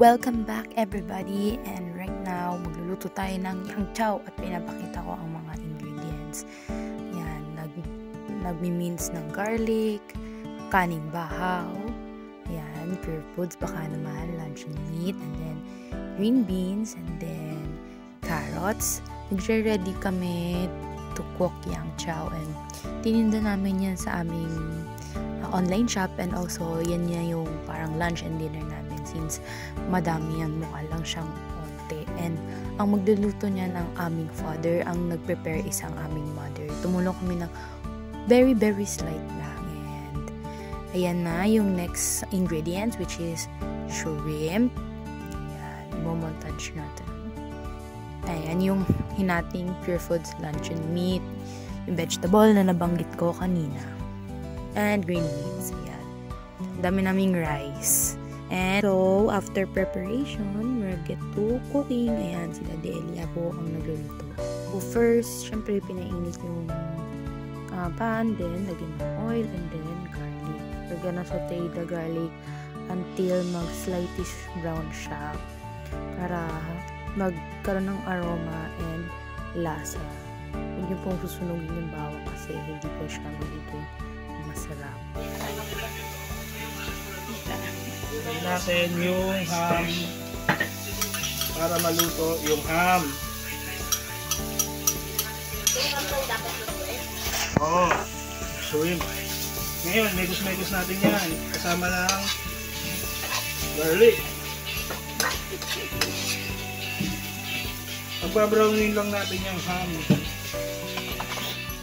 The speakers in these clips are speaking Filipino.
Welcome back everybody, and right now magluluto tayo ng yang chow at pinapakita ko ang mga ingredients. Yan, nagmi-mince ng garlic, kaning bahaw, yan, pure foods baka naman, luncheon meat, and then green beans, and then carrots. Nagre-ready kami to cook yang chow, and tininda namin yan sa aming online shop, and also yan yung parang lunch and dinner namin since madami yan, mukha lang siyang konti. And ang magluluto niyan ang aming father, ang nag-prepare isang aming mother. Tumulong kami ng very slight lang. And ayan na yung next ingredients, which is shrimp. Ayan, momontage natin. Ayan yung hinating Pure Foods luncheon meat, yung vegetable na nabanggit ko kanina, and green beans. Ayan, dami naming rice. And so, after preparation, we'll get to cooking. Ayan, sila Delia po ang nagluluto. So, first, syempre, pinainit yung pan, then lagyan ng oil, and then garlic. We're gonna saute the garlic until mag-slightly brown siya para magkaroon ng aroma and lasa. Huwag niyo pong susunugin yung bawang kasi hindi po siya magiging masarap. Natin yung ham para maluto yung ham. Shrimp. Ngayon, megus natin yan kasama ng garlic. Pagbabrownin lang natin yung ham.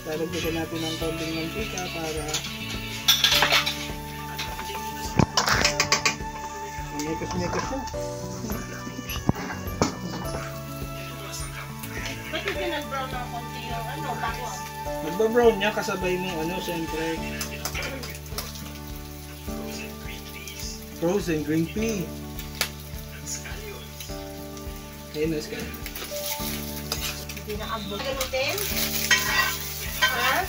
Lalagyan natin ng konting mantika para mekus na. Ba't hindi nag-brown ng konti yung bawang? Nagba-brown niya kasabay ng siyempre. Frozen green pea. Ayun na, Sky. Hindi na abot. Ganutin? Ha?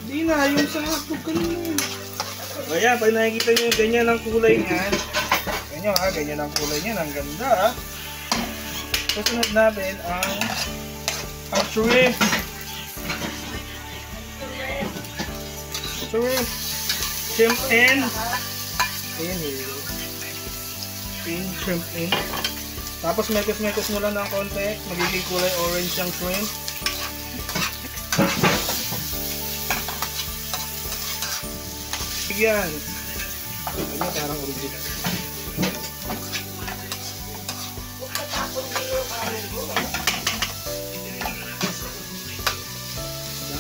Hindi na, yung sa hotdog kanina. O yan, pag nakikita nyo ganyan ang kulay niyan, ganyan ang kulay niyan, ang ganda. Susunod natin ang shrimp. Shrimp in. Ayan, shrimp in. Tapos mekos nyo lang ng konti, magiging kulay orange yung shrimp. Yan. Ano, parang original.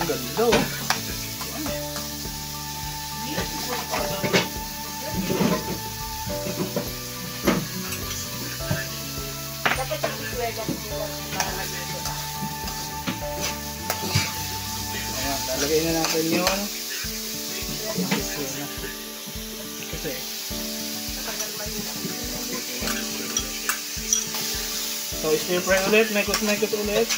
Ang ganda, oh. Dapat ang isuwega ko para mag-ito ka. Ayan, lalagay na natin yun. Kasi so stir fry ulit, mekos ulit.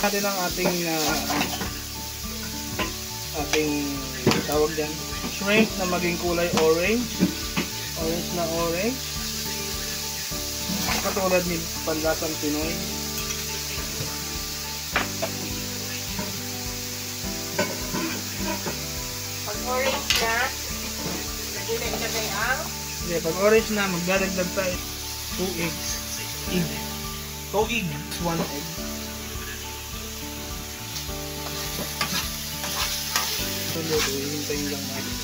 Natin ang ating tawag dyan, shrimp na maging kulay orange na orange, katulad ni Panlasang Pinoy. Orange na, ilagay ang Hindi, pag orange na, magdadagdag tayo 2 eggs. 2 eggs, 1 egg. So, hintayin lang natin.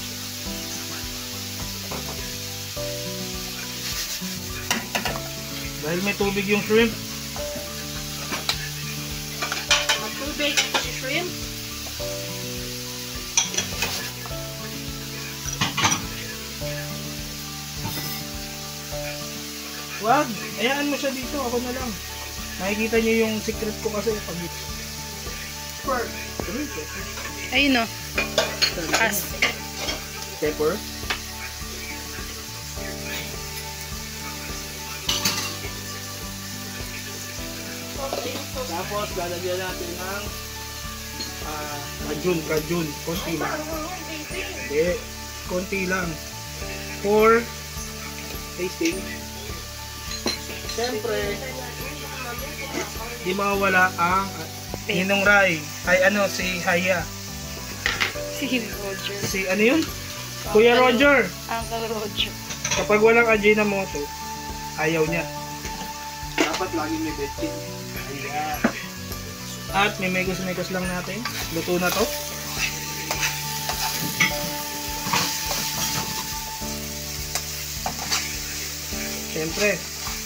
Dahil may tubig yung shrimp. matubig si shrimp. Wag! Ayaan mo siya dito. Ako na lang. Makikita niyo yung secret ko kasi pag pepper. Ayun o. As. Pepper. Tapos lalagyan natin ng kajun, konti lang. Hindi, konti lang. For tasting. Siyempre, di mawala ang Ninong Rai. Si Haya. Si Roger. Si ano yun? Kuya Roger. Uncle Roger. Kapag walang Ajinomoto, ayaw niya. Dapat lagi may betchin. Ayan. At may megos-megos lang natin. Luto na to. Siyempre,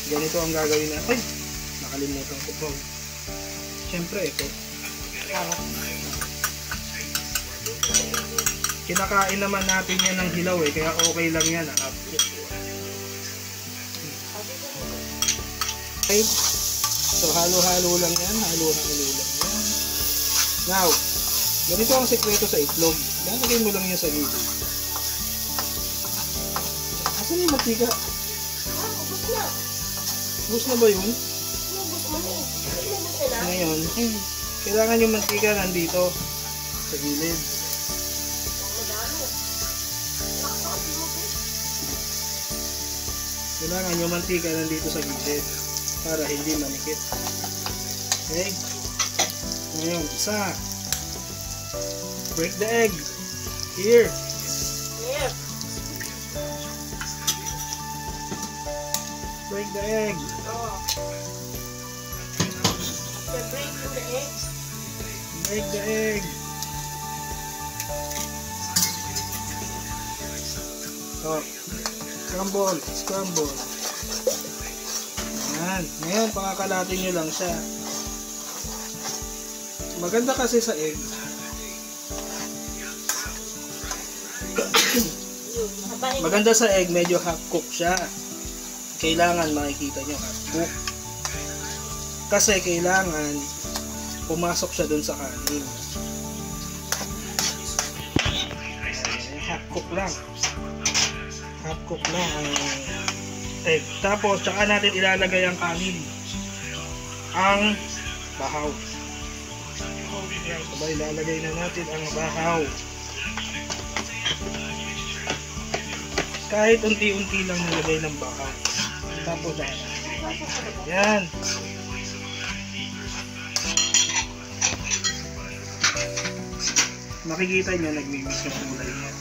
ganito ang gagawin na. Ay, nakalimutan ko po. Siyempre, ito. Kinakain naman natin yan ng hilaw kaya okay lang yan. Okay. So, halo-halo lang yan. Halo-halo lang yan. Now, ganito ang sekreto sa itlog. Lalagay mo lang yan sa gilid. Asan yung matika? Ubus na ba yun? Ngayon, kailangan yung mantika nandito sa gilid. Kailangan yung mantika nandito sa gilid para hindi manikit. Okay? Ngayon, isa. Break the egg. Here. Break the egg. Break the egg. Oh. Scramble. Scramble. Ayan. Ngayon, pakakalatin nyo lang siya. Maganda kasi sa egg. Maganda sa egg, medyo half cook siya. Kailangan makikita nyo half cook. Kasi kailangan pumasok siya dun sa kanin. Half cook lang. Half cook lang ang egg. Tapos, tsaka natin ilalagay ang kanin. Ang bahaw. Sabay, ilalagay na natin ang bahaw. Kahit unti-unti lang nilagay ng bahaw. Tapos, yan. Makikita nyo, nagmimix yung kulay niya.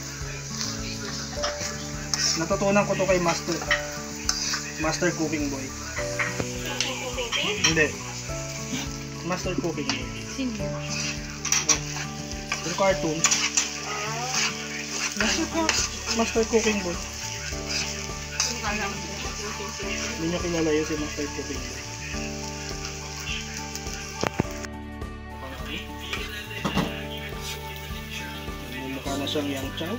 Natutunan ko to kay Master Cooking Boy. Hindi. Master Cooking Boy. Sino? Yung cartoon. Master Cooking Boy. Hindi nyo kilala yun si Master Cooking Boy. Mukha na siyang yang chow.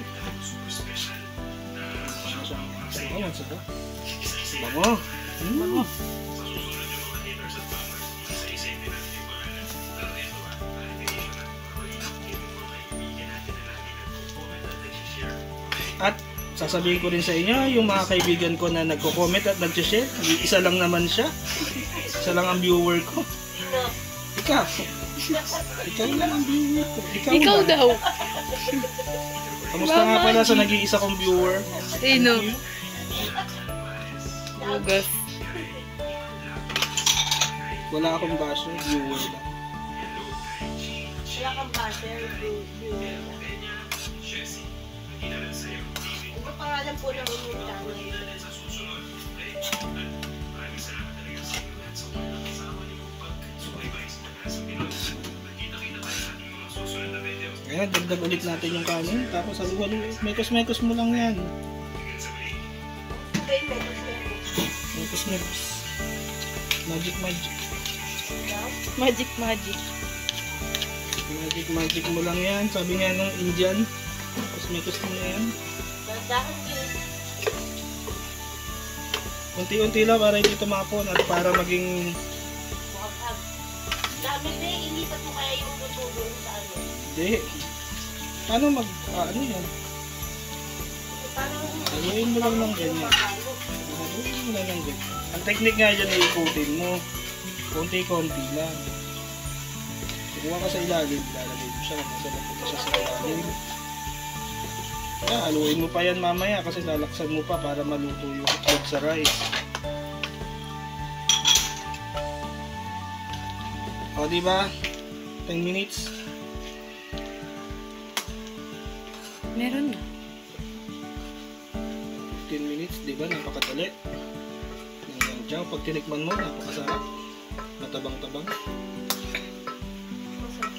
Bango, saka. Bango. Bango. At sasabihin ko rin sa inyo, yung mga kaibigan ko na nagko-comment at nag-share, isa lang naman siya. Isa lang ang viewer ko. Ikaw. Ikaw lang ang viewer ko. Ikaw daw. Kamusta nga pala sa nag-iisa kong viewer? Sino? Bugas. Wala akong basher, viewer lang. Wala kang basher, viewer lang. Ano pangalan po ng inyong channel? Ayan, dagdag ulit natin yung kanin. Tapos halu-halu, mekos-mekos mo lang yan. Okay, Mekos-mekos. Magic. Magic mo lang yan. Sabi nga ng Indian. Mekos mo na yan. Unti-unti lang para hindi tumapon at para maging... Dami na eh, inipat mo kaya yung luto doon sa ano? Hindi. Paano ano yan? Haluin mo lang ng ganyan. Haluin mo lang ng ganyan. Ang technique nga dyan ay ikutin mo. Konti-konti lang. Kukuha ka sa ilalim, ilalagay mo siya, masarap ito siya sa ilalim. Kaya haluin mo pa yan mamaya kasi lalaksan mo pa para maluto yung itlog sa rice. O diba? 10 minutes. Meron na. 10 minutes, diba? Napakadali. Diyan, pag tinikman mo, napakasarap. Matabang-tabang.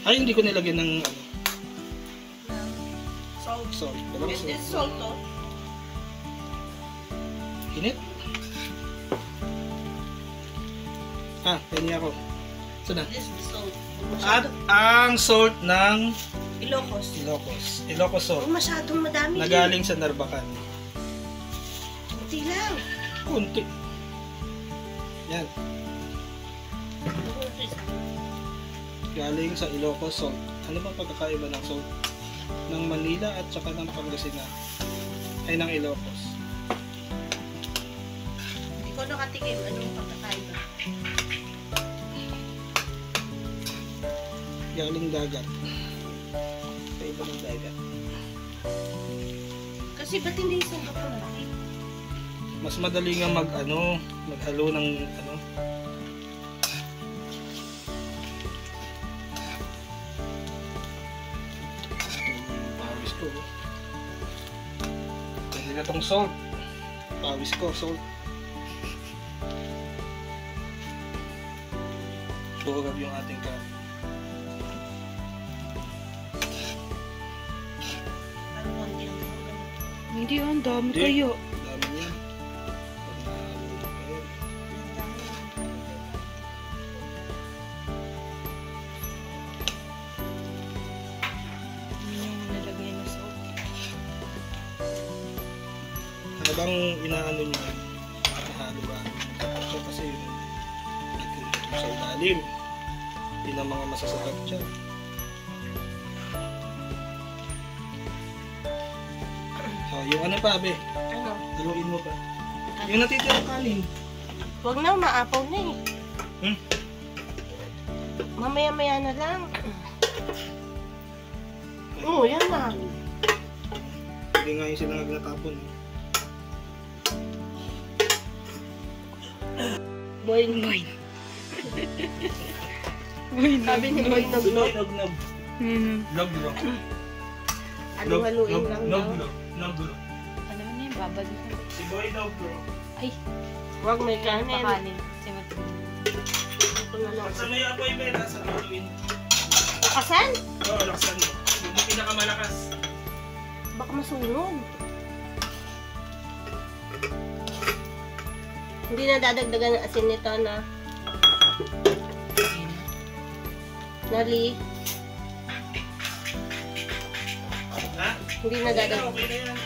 Ay, hindi ko nilagyan ng ano. Salt. Salt. Walang Is salt. this salt to? Init? Ah, penny ako. Saan na? This is salt. At ang salt ng Ilocos. Ilocos salt. Masyadong madami. Nagaling sa Narbacan. Kunti lang. Kunti. Yan. Galing sa Ilocos salt. Ano bang pagkakaiba ng salt? Ng Manila at saka ng Pangasinan. Ay, ng Ilocos. Hindi ko nakatikim. Anong pagkakaiba? Galing dagat. Kaiba ng dagat. Kasi ba't hindi yung salt ko malaki? Mas madali nga maghalo ng ano. Pawis ko. Pwede na tong salt. Pawis ko, salt. Buhagab yung ating kanin. Parang konti lang. Hindi, ang dami Hindi. kayo. Dami yan. Pag nahalo na kayo. Hindi yung nalagay na salt. Ano bang inaano nyo? Nahalo ba? Siya kasi yung nagkikita sa ilalim. Yun ang mga masasarap dyan. Yung ano pa, be? Ano? Haluin mo pa. Yung natitira kanin. Huwag na, maapaw na eh. Hmm? Mamaya-maya na lang. Oo, yan na. Hindi nga yung sila natapon. Boing, boing. Sabi ni Boy Nognog. Nog-nog. Hmm. Nog-nog. Halu-haluin lang daw. Nog-nog. Ano na yung babad mo? Si Boy Nog-nog. Ay, Huwag may kanin. pakanin. Simot. Ito na lang. Sa may apoy, be, nasa haluin. Lakasan? Oo, laksan mo. Yung pinakamalakas. Baka masunog. Hindi na dadagdagan ng asin nito na nali. Ha? Hindi na dadagdagan. Okay na yan.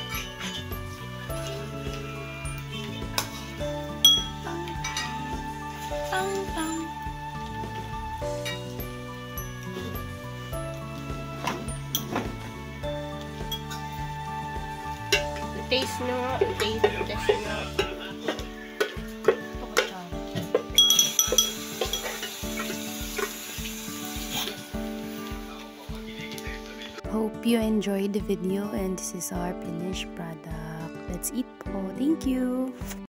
Tang, tang. Taste na. Taste na. Hope you enjoyed the video and this is our finished product. Let's eat po. Thank you!